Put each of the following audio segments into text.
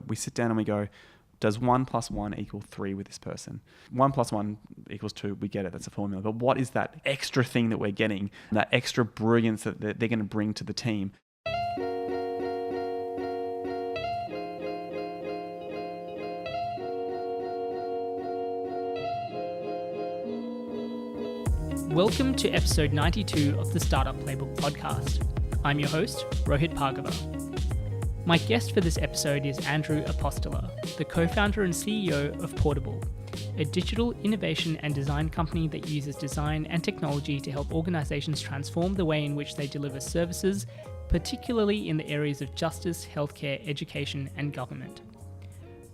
we sit down and we go, does 1 + 1 = 3 with this person? 1 + 1 = 2, we get it, that's a formula. But what is that extra thing that we're getting, that extra brilliance that they're going to bring to the team? Welcome to episode 92 of the Startup Playbook podcast. I'm your host, Rohit Bhargava. My guest for this episode is Andrew Apostola, the co-founder and CEO of Portable, a digital innovation and design company that uses design and technology to help organizations transform the way in which they deliver services, particularly in the areas of justice, healthcare, education, and government.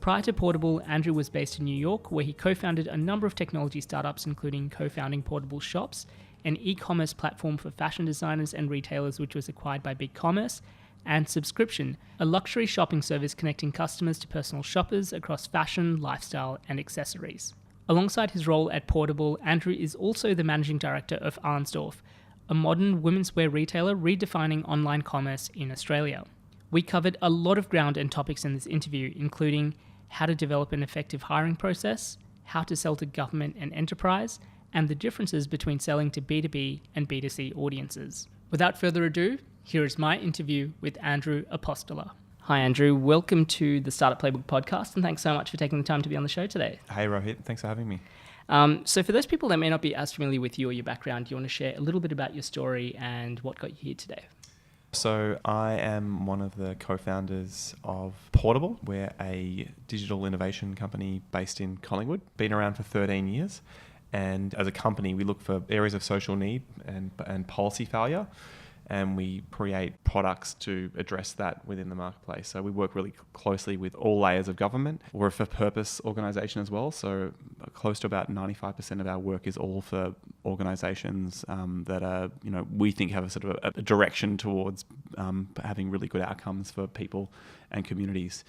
Prior to Portable, Andrew was based in New York, where he co-founded a number of technology startups, including co-founding Portable Shops, an e-commerce platform for fashion designers and retailers which was acquired by Big Commerce, and Svbscription, a luxury shopping service connecting customers to personal shoppers across fashion, lifestyle, and accessories. Alongside his role at Portable, Andrew is also the Managing Director of Arnsdorf, a modern womenswear retailer redefining online commerce in Australia. We covered a lot of ground and topics in this interview, including how to develop an effective hiring process, how to sell to government and enterprise, and the differences between selling to B2B and B2C audiences. Without further ado, here is my interview with Andrew Apostola. Hi Andrew, welcome to the Startup Playbook podcast, and thanks so much for taking the time to be on the show today. Hey Rohit, thanks for having me. So for those people that may not be as familiar with you or your background, do you want to share a little bit about your story and what got you here today? So I am one of the co-founders of Portable. We're a digital innovation company based in Collingwood, been around for 13 years. And as a company, we look for areas of social need and policy failure, and we create products to address that within the marketplace. So we work really closely with all layers of government. We're a for-purpose organisation as well, so close to about 95% of our work is all for organisations that are, we think have a sort of a direction towards having really good outcomes for people and communities.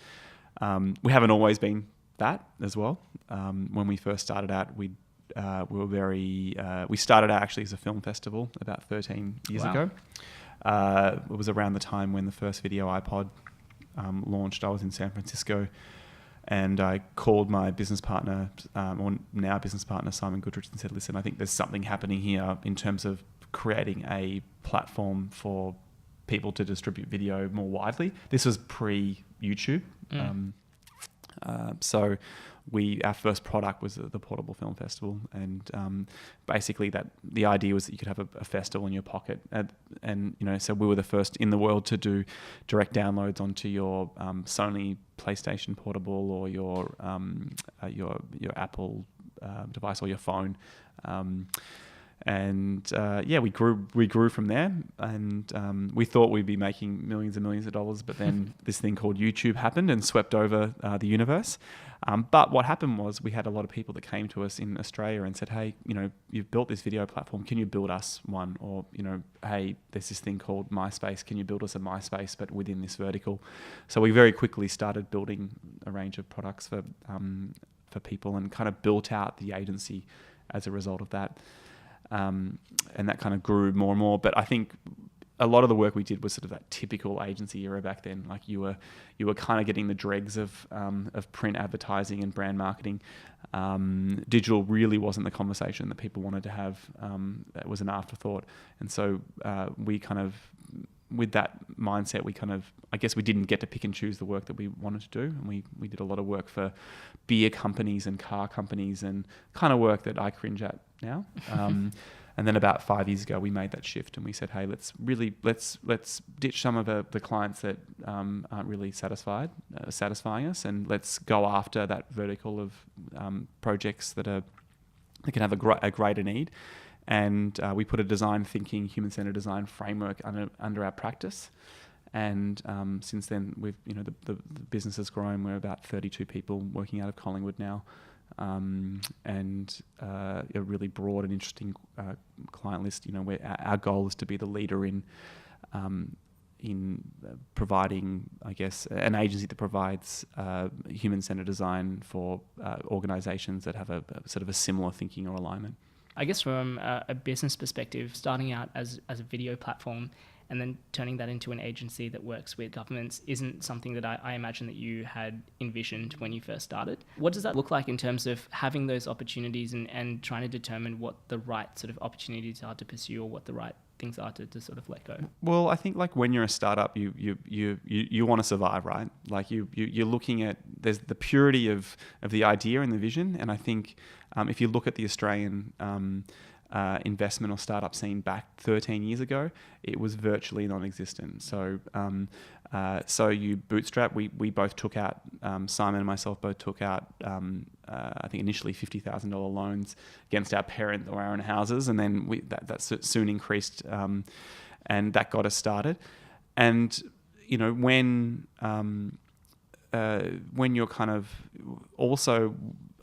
We haven't always been that as well. When we first started out, we started out actually as a film festival about 13 years ago. It was around the time when the first video iPod launched. I was in San Francisco, and I called my business partner, or now business partner, Simon Goodrich, and said, listen, I think there's something happening here in terms of creating a platform for people to distribute video more widely. This was pre-YouTube. So our first product was the Portable Film Festival, and basically the idea was that you could have a festival in your pocket, and so we were the first in the world to do direct downloads onto your Sony PlayStation Portable or your Apple device or your phone. We grew from there, and we thought we'd be making millions and millions of dollars, but then this thing called YouTube happened and swept over the universe. But what happened was we had a lot of people that came to us in Australia and said, hey, you've built this video platform, can you build us one? Or, hey, there's this thing called MySpace, can you build us a MySpace, but within this vertical? So we very quickly started building a range of products for people, and kind of built out the agency as a result of that. And that kind of grew more and more. But I think a lot of the work we did was sort of that typical agency era back then. Like you were kind of getting the dregs of print advertising and brand marketing. Digital really wasn't the conversation that people wanted to have. That was an afterthought. And so we kind of, with that mindset, I guess we didn't get to pick and choose the work that we wanted to do. And we did a lot of work for beer companies and car companies, and kind of work that I cringe at now. And then about 5 years ago, we made that shift, and we said, hey, let's ditch some of the clients that aren't really satisfying us, and let's go after that vertical of projects that can have a greater need. And we put a design thinking, human-centered design framework under our practice. And since then, we've the business has grown. We're about 32 people working out of Collingwood now, and a really broad and interesting client list. Where our goal is to be the leader in providing, I guess, an agency that provides human-centered design for organisations that have a sort of a similar thinking or alignment. I guess from a business perspective, starting out as a video platform and then turning that into an agency that works with governments isn't something that I imagine that you had envisioned when you first started. What does that look like in terms of having those opportunities and trying to determine what the right sort of opportunities are to pursue, or what the right things are to sort of let go? Well, I think like when you're a startup, you want to survive, right? Like you're looking at, there's the purity of the idea and the vision. And I think if you look at the Australian investment or startup scene back 13 years ago, it was virtually non-existent. So you bootstrap. We both took out, Simon and myself both took out, I think initially $50,000 loans against our parent or our own houses, and then that soon increased, and that got us started. And you know, when you're kind of also,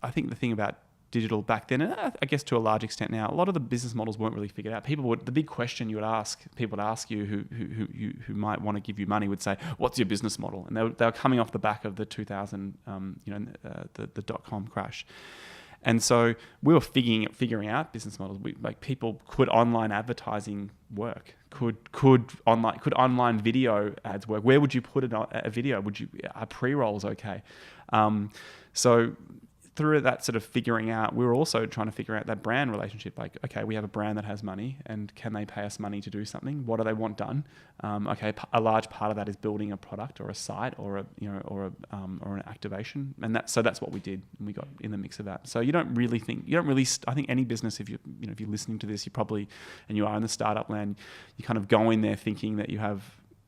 I think the thing about digital back then, and I guess to a large extent now, a lot of the business models weren't really figured out. The big question you would ask, people would ask you who might want to give you money would say, what's your business model? And they were coming off the back of the 2000, the dot-com crash. And so we were figuring out business models. Could online advertising work? Could online video ads work? Where would you put a video? Are pre-rolls okay? So through that sort of figuring out, we were also trying to figure out that brand relationship. Like, okay, we have a brand that has money, and can they pay us money to do something? What do they want done? A large part of that is building a product or a site or an activation, and that's what we did, and we got in the mix of that. So I think any business, if you're listening to this, you probably, and you are in the startup land, you kind of go in there thinking that you have,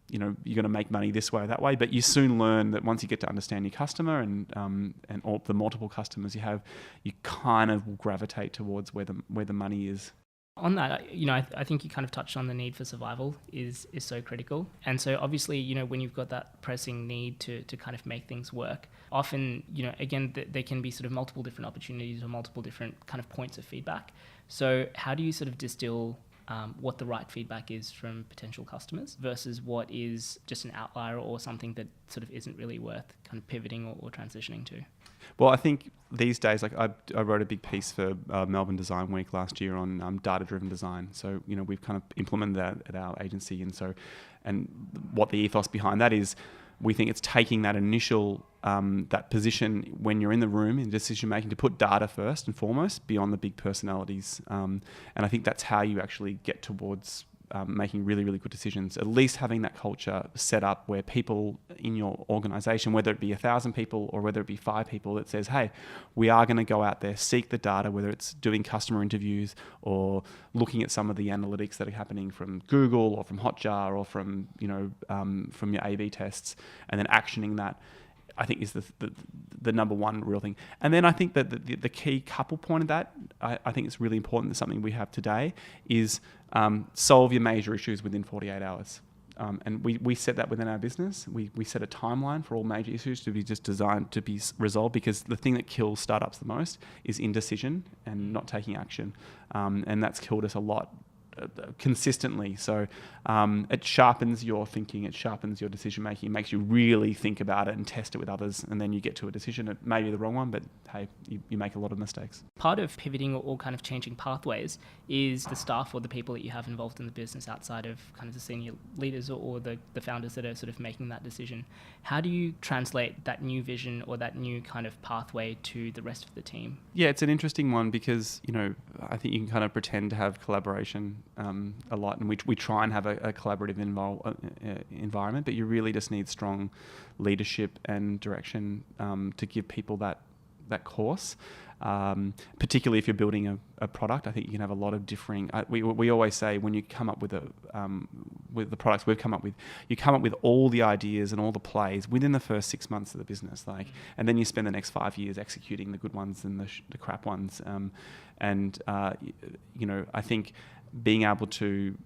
you're going to make money this way or that way, but you soon learn that once you get to understand your customer and all the multiple customers you have, you kind of will gravitate towards where the money is. On that, I think you kind of touched on the need for survival is so critical. And so obviously, when you've got that pressing need to kind of make things work, often, again, there can be sort of multiple different opportunities or multiple different kind of points of feedback. So how do you sort of distill what the right feedback is from potential customers versus what is just an outlier or something that sort of isn't really worth kind of pivoting or transitioning to? Well, I think these days, like I wrote a big piece for Melbourne Design Week last year on data-driven design. So, we've kind of implemented that at our agency. And what the ethos behind that is, we think it's taking that initial, that position when you're in the room in decision making, to put data first and foremost beyond the big personalities. And I think that's how you actually get towards making really, really good decisions. At least having that culture set up where people in your organization, whether it be 1,000 people or whether it be 5 people, that says, hey, we are going to go out there, seek the data, whether it's doing customer interviews or looking at some of the analytics that are happening from Google or from Hotjar or from your A/B tests, and then actioning that, I think is the number one real thing. And then I think that the key couple point of that, I think it's really important, that something we have today is solve your major issues within 48 hours. And we set that within our business. We set a timeline for all major issues to be just designed to be resolved, because the thing that kills startups the most is indecision and not taking action. And that's killed us a lot consistently. So it sharpens your thinking, it sharpens your decision making, it makes you really think about it and test it with others, and then you get to a decision. It may be the wrong one, but hey, you make a lot of mistakes. Part of pivoting or kind of changing pathways is the staff or the people that you have involved in the business outside of kind of the senior leaders or the founders that are sort of making that decision. How do you translate that new vision or that new kind of pathway to the rest of the team? Yeah, it's an interesting one, because I think you can kind of pretend to have collaboration a lot, and we try and have a collaborative environment, but you really just need strong leadership and direction to give people that course. Particularly if you're building a product, I think you can have a lot of differing. We always say, when you come up with the products we've come up with, you come up with all the ideas and all the plays within the first 6 months of the business, and then you spend the next 5 years executing the good ones and the crap ones. I think being able to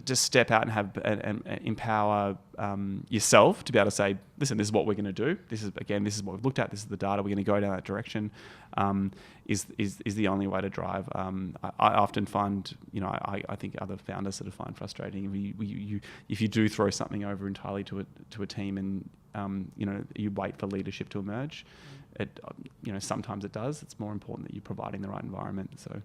just step out and have and empower yourself to be able to say, listen, this is what we're going to do. This is what we've looked at. This is the data. We're going to go down that direction. Is the only way to drive. I often find, I think other founders sort of find frustrating if you do throw something over entirely to a team and you wait for leadership to emerge. Sometimes it does. It's more important that you're providing the right environment. So.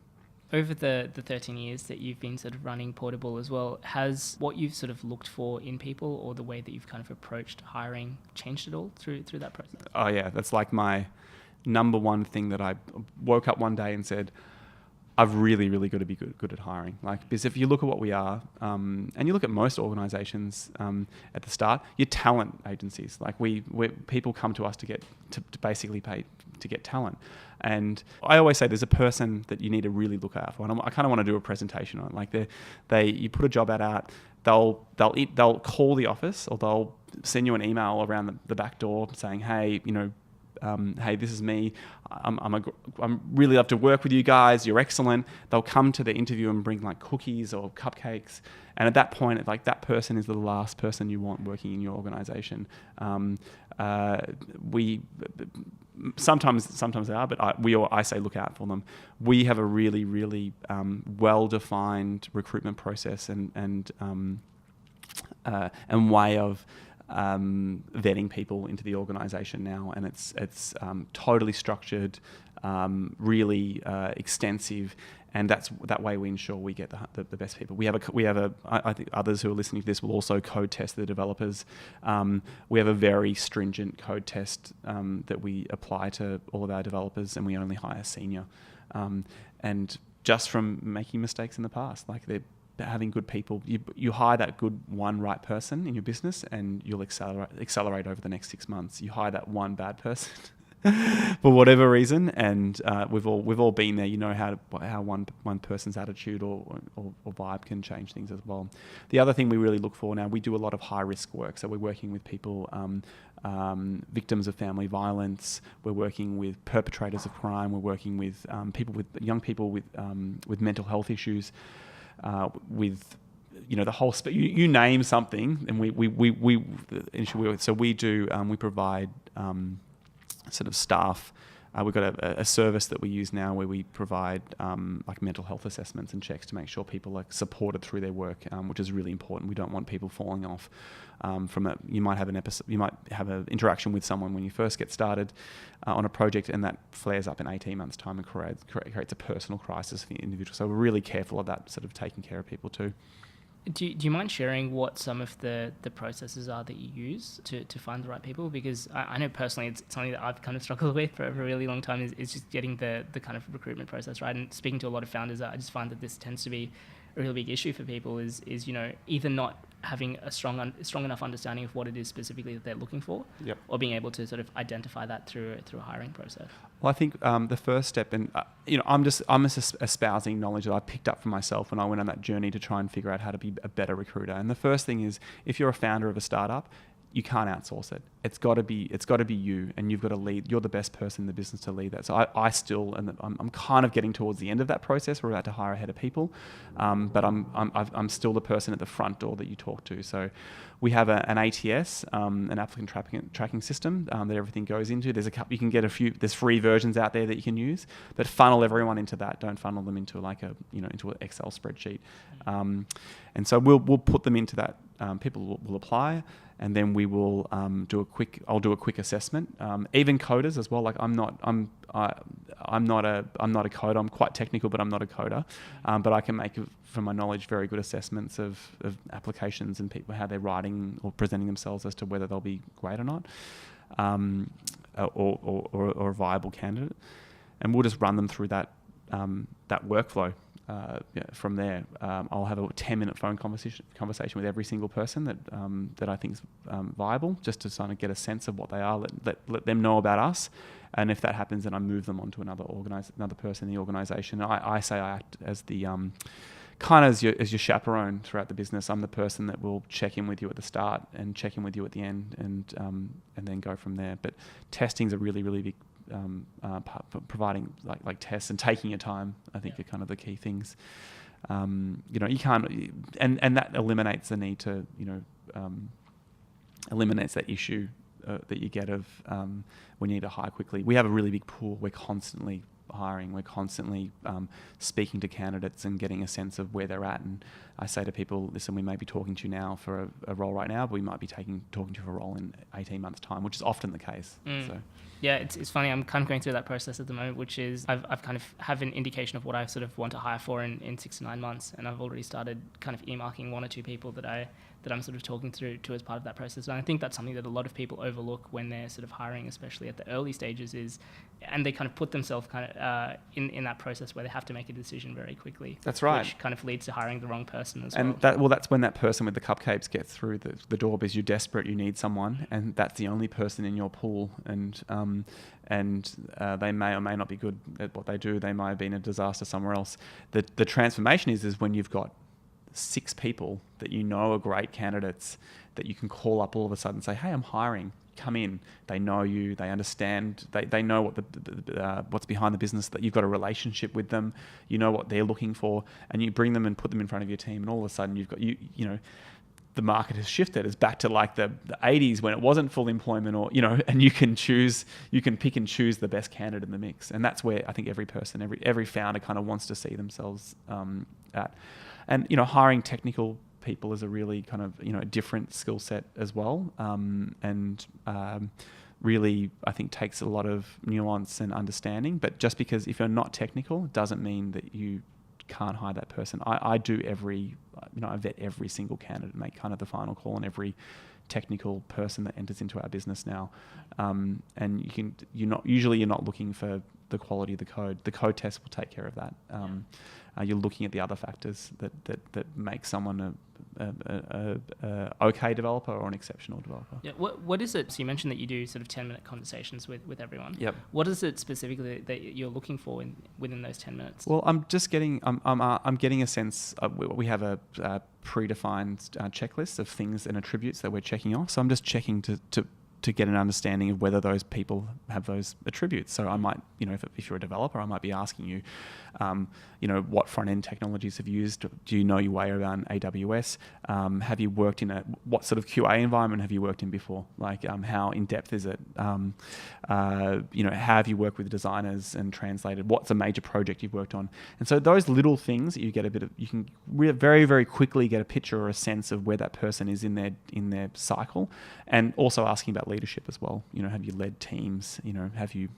Over the 13 years that you've been sort of running Portable as well, has what you've sort of looked for in people or the way that you've kind of approached hiring changed at all through that process? Oh yeah, that's like my number one thing that I woke up one day and said, I've really, really got to be good at hiring. Like, because if you look at what we are, and you look at most organisations at the start, you're talent agencies. Like people come to us to basically pay to get talent. And I always say there's a person that you need to really look out for. And I kind of want to do a presentation on it. Like you put a job ad out, they'll call the office or they'll send you an email around the back door saying, hey, hey, this is me. I'm really love to work with you guys. You're excellent. They'll come to the interview and bring like cookies or cupcakes. And at that point, like that person is the last person you want working in your organization. Sometimes they are, but I say look out for them. We have a really, really well-defined recruitment process and way of vetting people into the organisation now, and it's totally structured, really extensive, and that way we ensure we get the best people. I think others who are listening to this will also code test the developers. We have a very stringent code test that we apply to all of our developers, and we only hire senior. And just from making mistakes in the past, like having good people, you hire that good one right person in your business, and you'll accelerate over the next 6 months. You hire that one bad person for whatever reason, and we've all been there. You know how one person's attitude or vibe can change things as well. The other thing we really look for now, we do a lot of high risk work. So we're working with people, victims of family violence. We're working with perpetrators of crime. We're working with young people with mental health issues. With the whole you name something, and we provide sort of staff. We've got a service that we use now where we provide like mental health assessments and checks to make sure people are supported through their work, which is really important. We don't want people falling off from it. You might have an interaction with someone when you first get started on a project, and that flares up in 18 months' time and creates a personal crisis for the individual. So we're really careful of that, sort of taking care of people too. Do you mind sharing what some of the processes are that you use to find the right people? Because I know personally it's something that I've kind of struggled with for a really long time is just getting the kind of recruitment process right. And speaking to a lot of founders, I just find that this tends to be a really big issue for people is either not having a strong enough understanding of what it is specifically that they're looking for, yep, or being able to sort of identify that through a hiring process. Well, I think the first step, and I'm just espousing knowledge that I picked up for myself when I went on that journey to try and figure out how to be a better recruiter. And the first thing is, if you're a founder of a startup, you can't outsource it. It's got to be you, and you've got to lead. You're the best person in the business to lead that. So I'm kind of getting towards the end of that process. We're about to hire a head of people, but I'm still the person at the front door that you talk to. So we have an ATS, an applicant tracking system that everything goes into. You can get there's free versions out there that you can use, but funnel everyone into that. Don't funnel them into into an Excel spreadsheet. And so we'll put them into that. People will apply. And then we will I'll do a quick assessment. Even coders as well. Like I'm not a coder. I'm quite technical, but I'm not a coder. But I can make, from my knowledge, very good assessments of applications and people, how they're writing or presenting themselves as to whether they'll be great or not, or a viable candidate. And we'll just run them through that workflow. From there, I'll have a 10-minute phone conversation with every single person that I think is viable, just to kind of get a sense of what they are, let them know about us, and if that happens, then I move them on to another person in the organisation. I say I act as the kind of as your chaperone throughout the business. I'm the person that will check in with you at the start and check in with you at the end, and then go from there. But testing's a really, really big providing like tests and taking your time, I think, are kind of the key things. You can't, and that eliminates the need to, eliminates that issue that you get of when you need to hire quickly. We have a really big pool. We're constantly hiring. We're constantly speaking to candidates and getting a sense of where they're at. And I say to people, listen, we may be talking to you now for a role right now, but we might be talking to you for a role in 18 months' time, which is often the case. So. Yeah, it's funny. I'm kind of going through that process at the moment, which is I've kind of have an indication of what I sort of want to hire for in 6 to 9 months, and I've already started kind of earmarking 1 or 2 people that I'm sort of talking through to as part of that process. And I think that's something that a lot of people overlook when they're sort of hiring, especially at the early stages, and they kind of put themselves kind of in that process where they have to make a decision very quickly. That's right. Which kind of leads to hiring the wrong person as well. And that's when that person with the cupcakes gets through the door, because you're desperate, you need someone, and that's the only person in your pool. And they may or may not be good at what they do. They might have been a disaster somewhere else. The transformation is when you've got 6 people that you know are great candidates that you can call up all of a sudden and say, hey, I'm hiring. Come in. They know you. They understand. They know what what's behind the business. That you've got a relationship with them. You know what they're looking for, and you bring them and put them in front of your team. And all of a sudden, you've got you know. The market has shifted. It's back to like the 80s when it wasn't full employment, or and you can pick and choose the best candidate in the mix, and that's where I think every person, every founder kind of wants to see themselves at. And hiring technical people is a really kind of a different skill set as well, and really I think takes a lot of nuance and understanding. But just because if you're not technical doesn't mean that you can't hire that person. I do I vet every single candidate, make kind of the final call on every technical person that enters into our business now. And you're not looking for the quality of the code. The code test will take care of that. You're looking at the other factors that make someone a okay developer or an exceptional developer. Yeah. What is it? So you mentioned that you do sort of 10-minute conversations with everyone. Yep. What is it specifically that you're looking for within those 10 minutes? Well, I'm getting a sense. We have a predefined checklist of things and attributes that we're checking off. So I'm just checking to get an understanding of whether those people have those attributes. So I might, if you're a developer, I might be asking you, what front-end technologies have you used? Do you know your way around AWS? Have you worked in what sort of QA environment have you worked in before? Like, how in-depth is it? How have you worked with designers and translated? What's a major project you've worked on? And so those little things, you can very, very quickly get a picture or a sense of where that person is in their cycle, and also asking about leadership as well. Have you led teams? Have you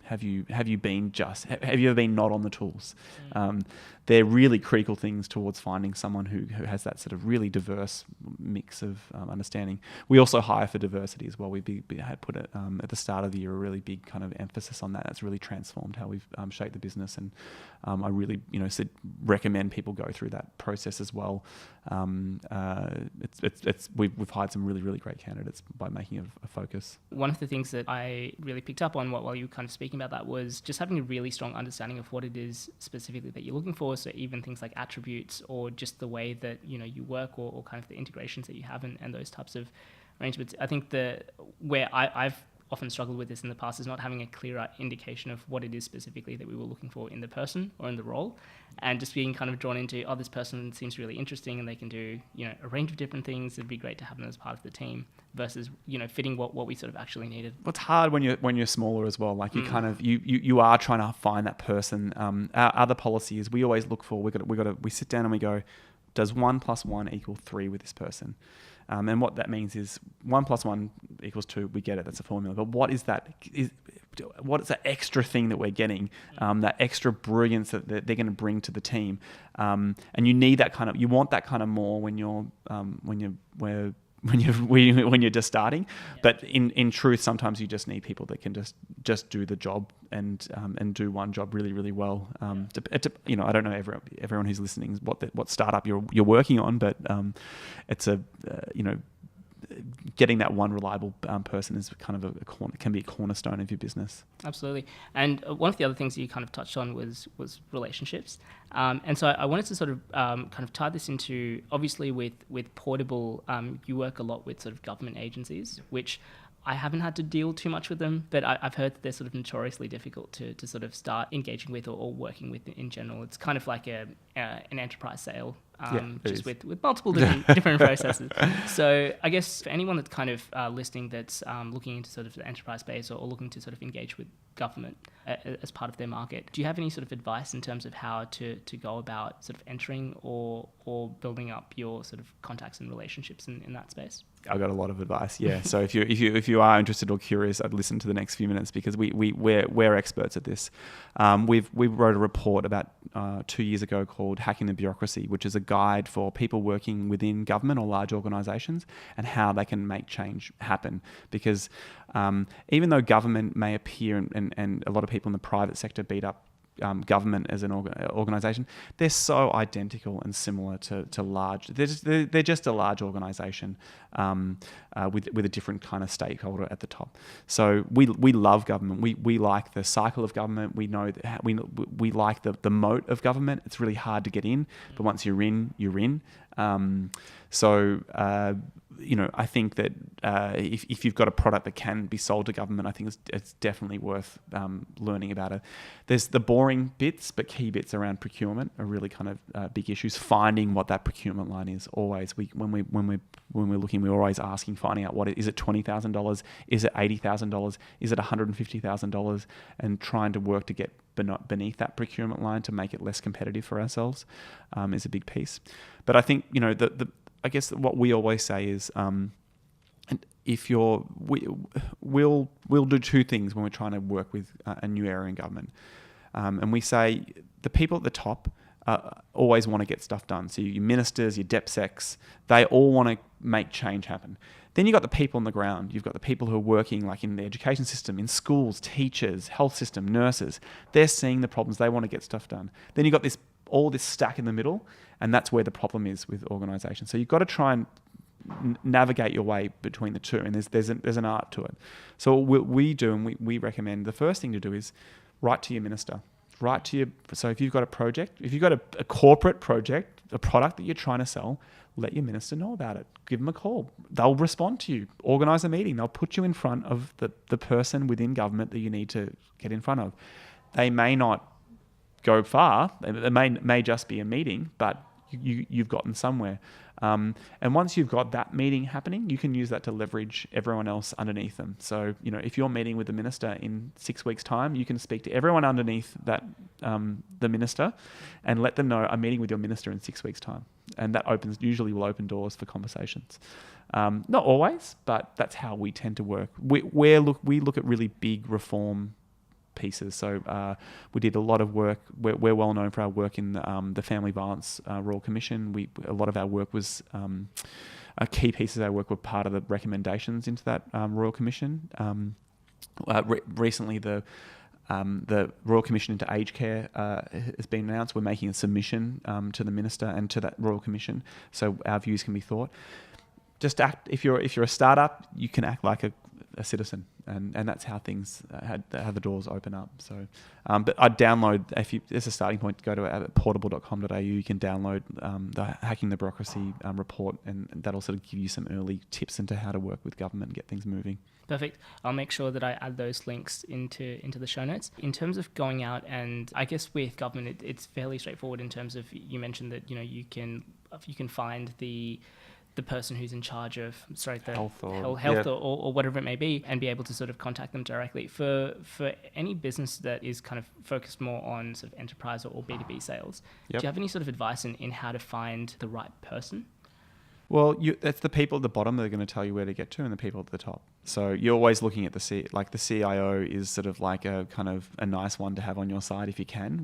ever been not on the tools? They're really critical things towards finding someone who has that sort of really diverse mix of understanding. We also hire for diversity as well. We had put it at the start of the year a really big kind of emphasis on that. That's really transformed how we've shaped the business, and I really recommend people go through that process as well. We've hired some really, really great candidates by making a focus. One of the things that I really picked up on while you were kind of speaking about that was just having a really strong understanding of what it is specifically that you're looking for. So even things like attributes, or just the way that you work, or kind of the integrations that you have, and those types of arrangements. I think where I've often struggled with this in the past is not having a clearer indication of what it is specifically that we were looking for in the person or in the role, and just being kind of drawn into, this person seems really interesting and they can do a range of different things. It'd be great to have them as part of the team, versus fitting what we sort of actually needed. Well, it's hard when you're smaller as well. Like you are trying to find that person. Our other policy is we always look for we sit down and we go, does 1 + 1 = 3 with this person? And what that means is 1 + 1 = 2. We get it. That's a formula. But what is that? What is that extra thing that we're getting? That extra brilliance that they're going to bring to the team. And you need that kind of. You want that kind of more when you're just starting. Yeah. But in truth, sometimes you just need people that can just do the job and do one job really, really well. I don't know everyone who's listening what startup you're working on, but it's getting that one reliable person is kind of can be a cornerstone of your business. Absolutely. And one of the other things that you kind of touched on was relationships. And so I wanted to sort of kind of tie this into, obviously with Portable, you work a lot with sort of government agencies, which I haven't had to deal too much with them, but I've heard that they're sort of notoriously difficult to sort of start engaging with or working with in general. It's kind of like an enterprise sale just with multiple different processes. So I guess for anyone that's kind of listening that's looking into sort of the enterprise space or looking to sort of engage with government as part of their market, do you have any sort of advice in terms of how to go about sort of entering or building up your sort of contacts and relationships in that space? I've got a lot of advice. Yeah. So if you are interested or curious, I'd listen to the next few minutes because we're experts at this. We wrote a report about 2 years ago called Hacking the Bureaucracy, which is a guide for people working within government or large organisations and how they can make change happen. Because even though government may appear and a lot of people in the private sector beat up government as an organisation, they're so identical and similar to large. They're just a large organisation with a different kind of stakeholder at the top. So we love government. We like the cycle of government. We know that we like the moat of government. It's really hard to get in, but once you're in, you're in. I think that if you've got a product that can be sold to government, I think it's definitely worth learning about it. There's the boring bits, but key bits around procurement are really kind of big issues. Finding what that procurement line is always. When we're looking, we're always finding out what is it $20,000, is it $80,000, is it $150,000, and trying to work to get beneath that procurement line to make it less competitive for ourselves is a big piece. But I think I guess what we always say is, we'll do two things when we're trying to work with a new area in government, and we say the people at the top always want to get stuff done. So your ministers, your DepSecs, they all want to make change happen. Then you've got the people on the ground. You've got the people who are working like in the education system, in schools, teachers, health system, nurses. They're seeing the problems. They want to get stuff done. Then you've got all this stack in the middle, and that's where the problem is with organisations. So you've got to try and navigate your way between the two, and there's an art to it. So what we do, and we recommend, the first thing to do is write to your minister. So if you've got a project, if you've got a corporate project, a product that you're trying to sell, let your minister know about it. Give them a call. They'll respond to you. Organise a meeting. They'll put you in front of the person within government that you need to get in front of. They may not go far. It may just be a meeting, but you've gotten somewhere. And once you've got that meeting happening, you can use that to leverage everyone else underneath them. So, if you're meeting with the minister in 6 weeks' time, you can speak to everyone underneath that the minister and let them know I'm meeting with your minister in 6 weeks' time. And that usually will open doors for conversations. Not always, but that's how we tend to work. We look at really big reform pieces. So we did a lot of work. We're well known for our work in the Family Violence Royal Commission. A lot of our work was key pieces of our work were part of the recommendations into that Royal Commission. Recently, the Royal Commission into Aged Care has been announced. We're making a submission to the Minister and to that Royal Commission, so our views can be thought. Just act. If you're a startup, you can act like a citizen, and that's how things how the doors open up. So, but I'd download, as a starting point, go to portable.com.au. You can download the Hacking the Bureaucracy report, and that'll sort of give you some early tips into how to work with government and get things moving. Perfect. I'll make sure that I add those links into the show notes. In terms of going out, and I guess with government, it's fairly straightforward in terms of, you mentioned that you can find the person who's in charge of health or whatever it may be, and be able to sort of contact them directly. For any business that is kind of focused more on sort of enterprise or B2B sales, do you have any sort of advice in how to find the right person? Well, that's the people at the bottom that are going to tell you where to get to, and the people at the top. So you're always looking at the CIO is sort of like a kind of a nice one to have on your side if you can.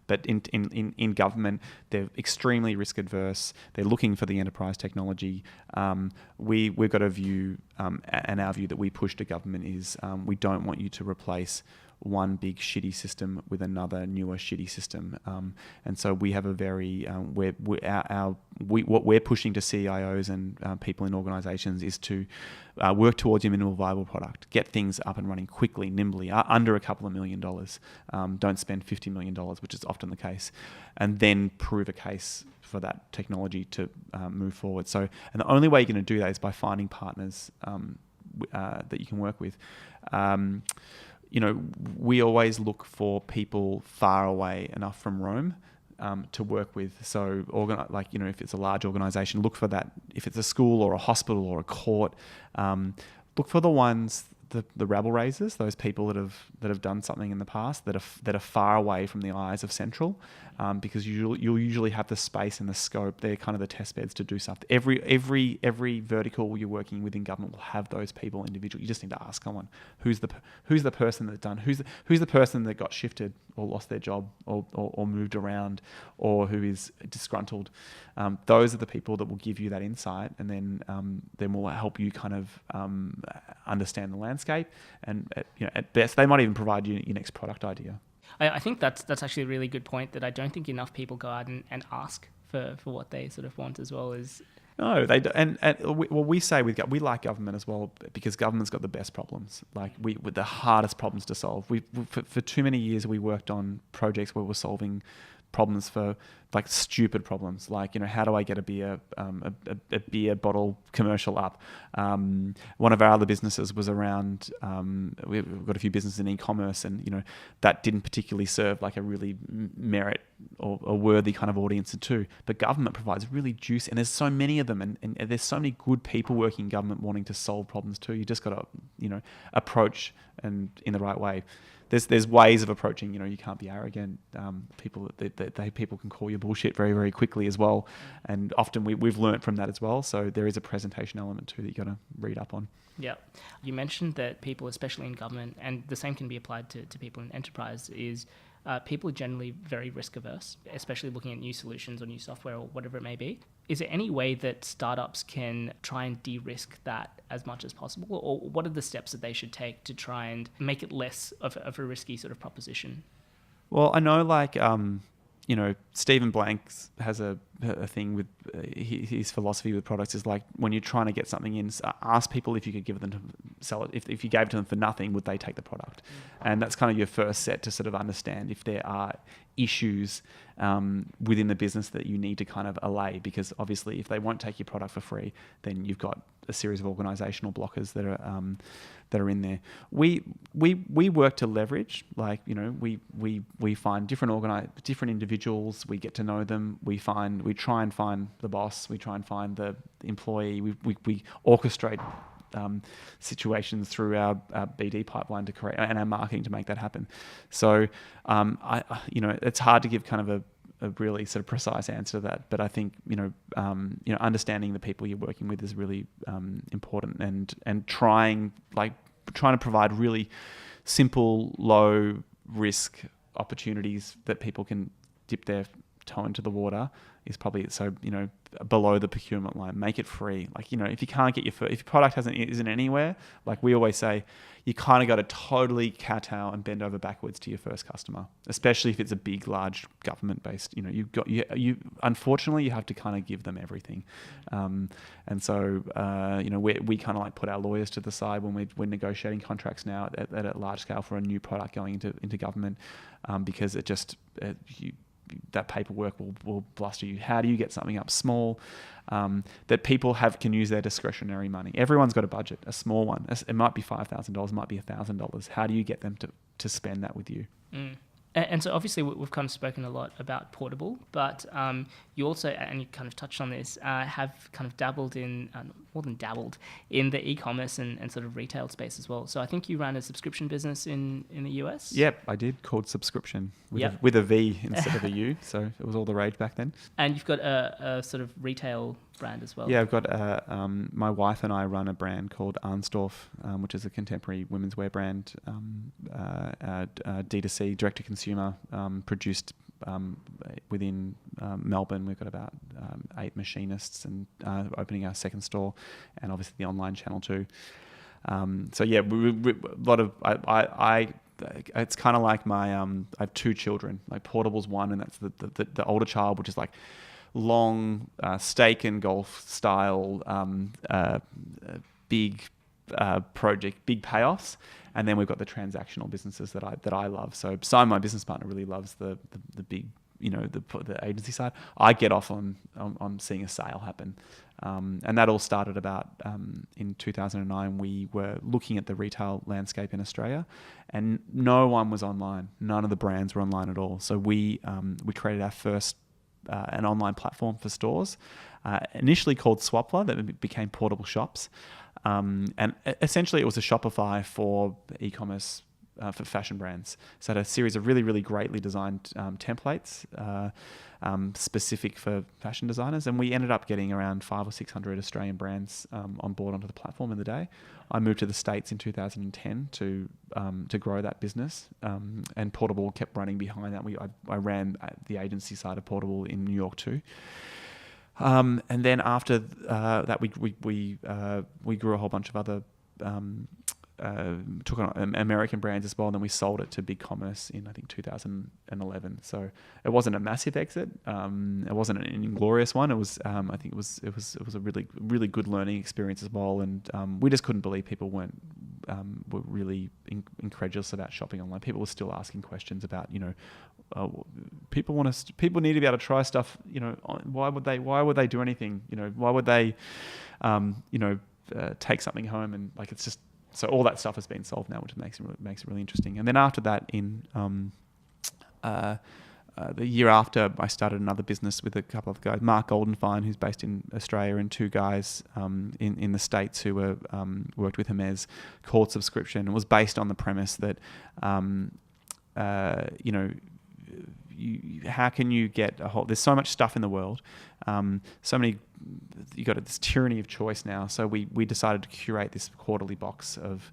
But in government, they're extremely risk adverse. They're looking for the enterprise technology. We've got a view, and our view that we push to government is we don't want you to replace one big shitty system with another newer shitty system, and so we have a very what we're pushing to CIOs and people in organisations is to work towards your minimal viable product, get things up and running quickly, nimbly, under $2 million. Don't spend $50 million, which is often the case, and then prove a case for that technology to move forward. So, and the only way you're going to do that is by finding partners that you can work with. We always look for people far away enough from Rome to work with. So if it's a large organization, look for that. If it's a school or a hospital or a court, look for the ones, the rabble raisers, those people that have done something in the past that are far away from the eyes of central, because you'll usually have the space and the scope. They're kind of the test beds to do something. Every vertical you're working within government will have those people individually. You just need to ask someone who's the person that's done, who's the person that got shifted or lost their job or moved around, or who is disgruntled. Those are the people that will give you that insight, and then will help you kind of understand the landscape. And at best, they might even provide you your next product idea. I think that's actually a really good point, that I don't think enough people go out and ask for what they sort of want as well. No, they do. And we say we like government as well, because government's got the best problems, with the hardest problems to solve. For too many years we worked on projects where we're solving problems for stupid problems, how do I get a beer bottle commercial up? One of our other businesses was around, we've got a few businesses in e-commerce, and that didn't particularly serve a really merit or a worthy kind of audience too. But government provides really juicy, and there's so many of them, and there's so many good people working in government wanting to solve problems too. You just got to approach and in the right way. There's ways of approaching. You can't be arrogant. People can call you bullshit very, very quickly as well, and often we've learnt from that as well. So there is a presentation element too that you got to read up on. Yeah, you mentioned that people, especially in government, and the same can be applied to people in enterprise, is people are generally very risk averse, especially looking at new solutions or new software or whatever it may be. Is there any way that startups can try and de-risk that as much as possible? Or what are the steps that they should take to try and make it less of a risky sort of proposition? Well, I know Stephen Blanks has a thing with his philosophy with products is when you're trying to get something in, ask people if you could give them to sell it. If you gave it to them for nothing, would they take the product? And that's kind of your first set to sort of understand if there are issues within the business that you need to kind of allay, because obviously if they won't take your product for free, then you've got a series of organizational blockers that are in there. We work to leverage, we find different individuals, we get to know them, we try and find the boss, we try and find the employee, we orchestrate situations through our BD pipeline to create, and our marketing to make that happen. So it's hard to give kind of a really sort of precise answer to that, but I think understanding the people you're working with is really important, and trying to provide really simple, low risk opportunities that people can dip their toe into the water is probably below the procurement line. Make it free. If you can't get if your product isn't anywhere, we always say, you kind of got to totally kowtow and bend over backwards to your first customer, especially if it's a big, large government based. You unfortunately you have to kind of give them everything, and so we kind of put our lawyers to the side when we're negotiating contracts now at a large scale for a new product going into government, because it just that paperwork will bluster you. How do you get something up small that people can use their discretionary money? Everyone's got a budget, a small one. It might be $5,000, it might be $1,000. How do you get them to spend that with you? And so obviously we've kind of spoken a lot about portable, but you also, and you kind of touched on this, have kind of dabbled in, more than dabbled, in the e-commerce and sort of retail space as well. So I think you ran a subscription business in the US? Yep, I did, called Subscription, with a V instead of a U, so it was all the rage back then. And you've got a sort of retail brand as well? Yeah, I've got my wife and I run a brand called Arnsdorf, which is a contemporary women's wear brand, D2C, direct-to-consumer, produced within Melbourne. We've got about 8 machinists, and opening our second store, and obviously the online channel too. So yeah, a lot of it's kind of like my I have 2 children. Portable's one, and that's the older child, which is long steak and golf style big project, big payoffs. And then we've got the transactional businesses that I love. So Simon, my business partner, really loves the big the agency side. I get off on seeing a sale happen. And that all started about in 2009. We were looking at the retail landscape in Australia, and no one was online. None of the brands were online at all. So we created our first an online platform for stores, initially called Swapler, that became Portable Shops. And essentially it was a Shopify for e-commerce for fashion brands. So it had a series of really, really greatly designed templates specific for fashion designers. And we ended up getting around 500 or 600 Australian brands on board onto the platform in the day. I moved to the States in 2010 to grow that business. And Portable kept running behind that. I ran the agency side of Portable in New York too. And then after that, we grew a whole bunch of other took on American brands as well, and then we sold it to Big Commerce in I think 2011. So it wasn't a massive exit. It wasn't an inglorious one. It was I think it was a really, really good learning experience as well. And we just couldn't believe people were really incredulous about shopping online. People were still asking questions about people need to be able to try stuff. Why would they do anything? Why would they take something home, and like it's just. So all that stuff has been solved now, which makes it really interesting. And then after that, in the year after, I started another business with a couple of guys, Mark Goldenfine, who's based in Australia, and two guys in the States who were worked with Hermes, called Svbscription. It was based on the premise that how can you get a whole? There's so much stuff in the world, so many. You got this tyranny of choice now. So we decided to curate this quarterly box of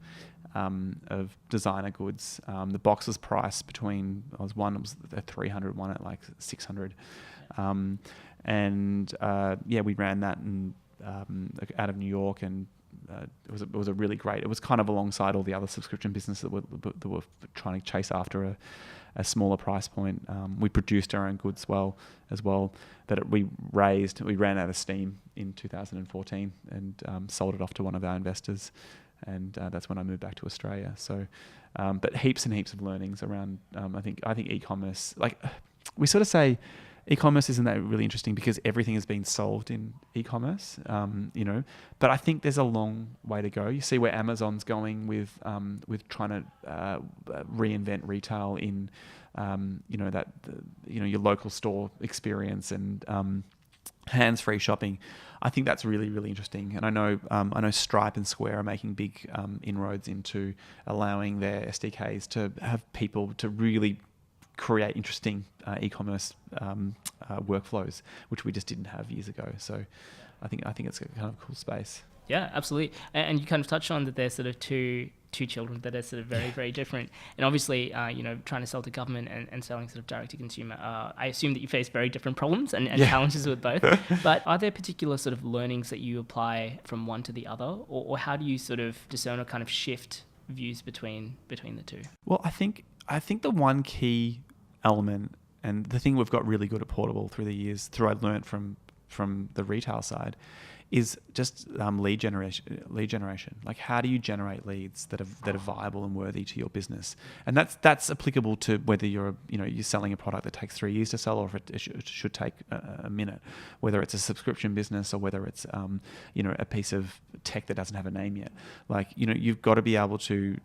designer goods. The box was priced between one was at 300, one at like 600, we ran that out of New York, and it was a really great. It was kind of alongside all the other subscription businesses that were trying to chase after a smaller price point. We produced our own goods as well that we ran out of steam in 2014 and sold it off to one of our investors, and that's when I moved back to Australia. So but heaps and heaps of learnings around I think e-commerce, like we sort of say e-commerce isn't that really interesting because everything has been solved in e-commerce, but I think there's a long way to go. You see where Amazon's going with trying to reinvent retail in, your local store experience and hands-free shopping. I think that's really, really interesting. And I know Stripe and Square are making big inroads into allowing their SDKs to have people to really create interesting e-commerce workflows, which we just didn't have years ago. So I think it's a kind of cool space. Yeah, absolutely. And you kind of touched on that there's sort of two children that are sort of very, very different. And obviously, trying to sell to government and selling sort of direct to consumer, I assume that you face very different problems and challenges with both. But are there particular sort of learnings that you apply from one to the other, or how do you sort of discern or kind of shift views between the two? Well, I think the one key element, and the thing we've got really good at Portable through the years, I learned from the retail side, is just lead generation. Like, how do you generate leads that are viable and worthy to your business? And that's applicable to whether you're selling a product that takes 3 years to sell, or if it should take a minute. Whether it's a subscription business or whether it's a piece of tech that doesn't have a name yet. Like, you've got to be able to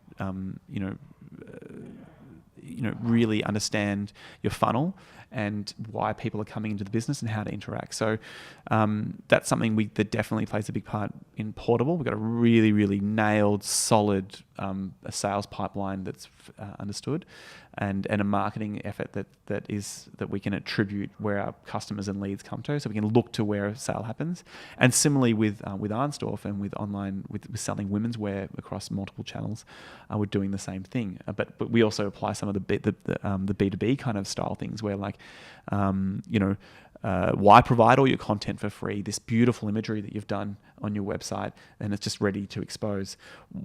really understand your funnel and why people are coming into the business and how to interact. So that's something that definitely plays a big part in Portable. We've got a really, really nailed, solid a sales pipeline that's understood, and a marketing effort that we can attribute where our customers and leads come to, so we can look to where a sale happens. And similarly with Arnsdorf and with online, with selling womenswear across multiple channels, we're doing the same thing. But we also apply some of the B2B kind of style things where, like, why provide all your content for free? This beautiful imagery that you've done on your website and it's just ready to expose.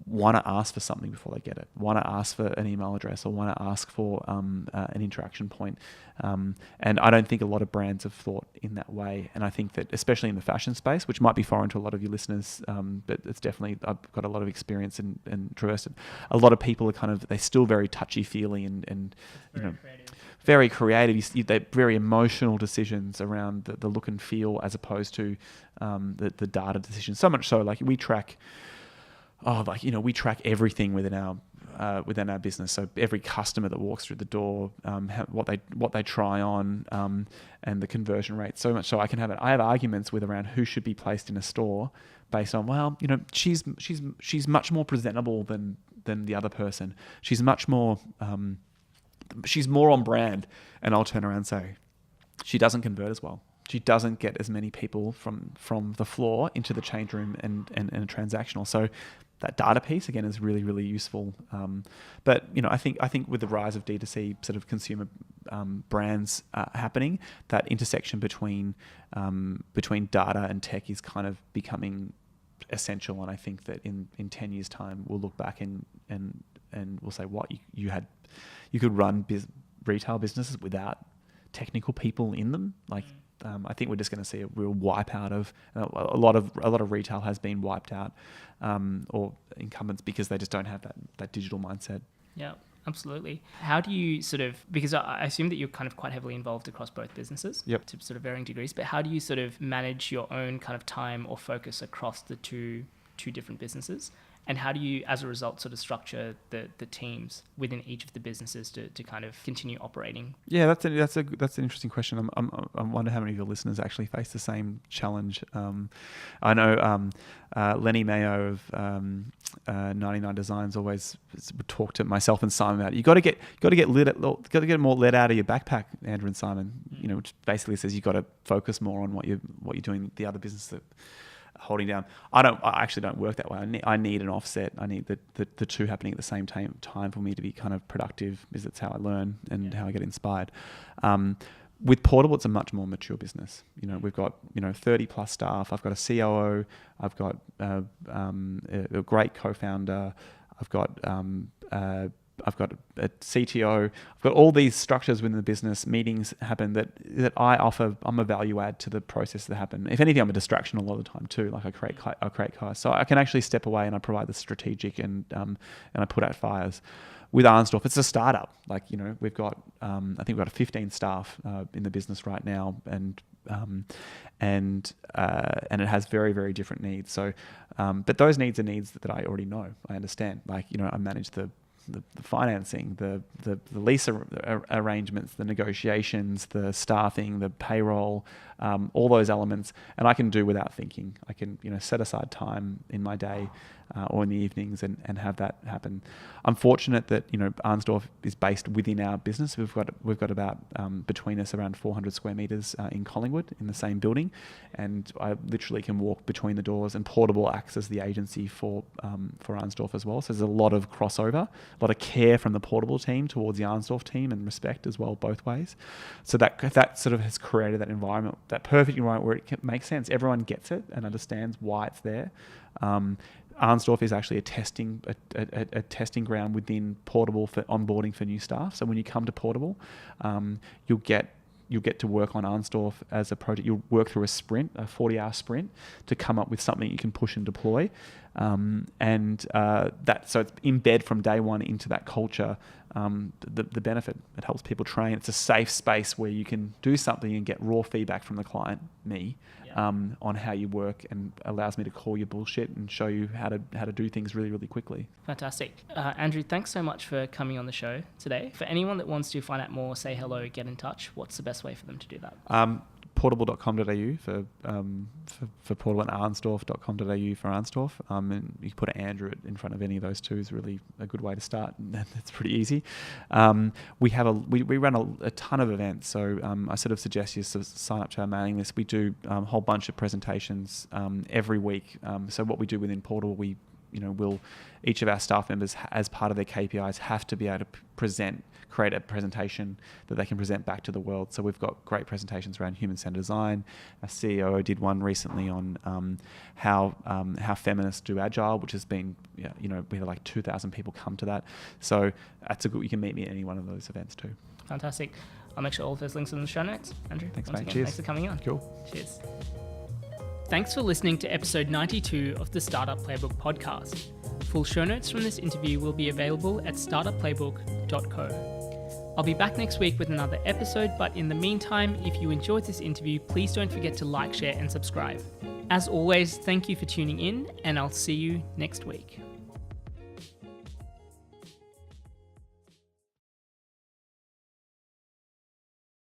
Why not ask for something before they get it? Why not ask for an email address, or why not ask for an interaction point? And I don't think a lot of brands have thought in that way. And I think that especially in the fashion space, which might be foreign to a lot of your listeners, but it's definitely, I've got a lot of experience and traversed it. A lot of people are they're still very touchy-feely and very creative. They're very emotional decisions around the look and feel, as opposed to the data decisions. So much so, like we track everything within our business. So every customer that walks through the door, what they try on, and the conversion rate. So much so I have arguments with around who should be placed in a store based on, well, she's much more presentable than the other person. She's much more she's more on brand, and I'll turn around and say she doesn't convert as well. She doesn't get as many people from the floor into the change room and transactional. So that data piece again is really, really useful. But I think with the rise of D2C sort of consumer brands happening, that intersection between data and tech is kind of becoming essential. And I think that in 10 years' time, we'll look back and we'll say, what you could run retail businesses without technical people in them. Like I think we're just going to see a real wipeout of a lot of retail has been wiped out, or incumbents, because they just don't have that digital mindset. Yeah, absolutely. How do you because I assume that you're kind of quite heavily involved across both businesses, yep, to sort of varying degrees, but how do you sort of manage your own kind of time or focus across the two different businesses? And how do you, as a result, sort of structure the teams within each of the businesses to kind of continue operating? Yeah, that's an interesting question. I wonder how many of your listeners actually face the same challenge. I know Lenny Mayo of 99 Designs always talk to myself and Simon about it. You got to get more lead out of your backpack, Andrew and Simon. Which basically says you got to focus more on what you're doing. The other business that holding down. I actually don't work that way. I need an offset. I need the two happening at the same time for me to be kind of productive, because it's how I learn and how I get inspired. With Portable, it's a much more mature business. We've got 30 plus staff. I've got a COO. I've got a great co-founder. I've got a CTO. I've got all these structures within the business. Meetings happen that I offer. I'm a value add to the process that happen. If anything, I'm a distraction a lot of the time too. Like I create chaos. So I can actually step away and I provide the strategic and I put out fires. With Arnsdorf, it's a startup. We've got I think we've got 15 staff in the business right now, and it has very, very different needs. So, but those needs are needs that I already know. I understand. I manage the financing, the lease arrangements, the negotiations, the staffing, the payroll, all those elements, and I can do without thinking. I can set aside time in my day or in the evenings and have that happen. I'm fortunate that Arnsdorf is based within our business. We've got about between us around 400 square meters in Collingwood in the same building, and I literally can walk between the doors. And Portable acts as the agency for Arnsdorf as well. So there's a lot of crossover, a lot of care from the Portable team towards the Arnsdorf team, and respect as well both ways. So that sort of has created that environment, that perfect environment where it makes sense. Everyone gets it and understands why it's there. Arnsdorf is actually a testing ground within Portable for onboarding for new staff. So when you come to Portable, you'll get to work on Arnsdorf as a project. You'll work through a 40-hour sprint to come up with something you can push and deploy. So it's embed from day one into that culture. The benefit, it helps people train. It's a safe space where you can do something and get raw feedback from the client, on how you work, and allows me to call your bullshit and show you how to do things really, really quickly. Fantastic. Andrew, thanks so much for coming on the show today. For anyone that wants to find out more, say hello, get in touch, what's the best way for them to do that? Portable.com.au for Portable, and Arnsdorf.com.au for Arnsdorf. And you can put an Andrew in front of any of those two is really a good way to start. That's pretty easy. We run a ton of events, so I sort of suggest you sort of sign up to our mailing list. We do a whole bunch of presentations every week. So what we do within Portable, each of our staff members, as part of their KPIs, have to be able to create a presentation that they can present back to the world. So we've got great presentations around human-centered design. Our CEO did one recently on how feminists do agile, which has been, we had like 2,000 people come to that. So you can meet me at any one of those events too. Fantastic. I'll make sure all of those links are in the show notes. Andrew, thanks, mate. Again, cheers. Thanks for coming on. Cool. Cheers. Thanks for listening to episode 92 of the Startup Playbook podcast. Full show notes from this interview will be available at startupplaybook.co. I'll be back next week with another episode, but in the meantime, if you enjoyed this interview, please don't forget to like, share, and subscribe. As always, thank you for tuning in, and I'll see you next week.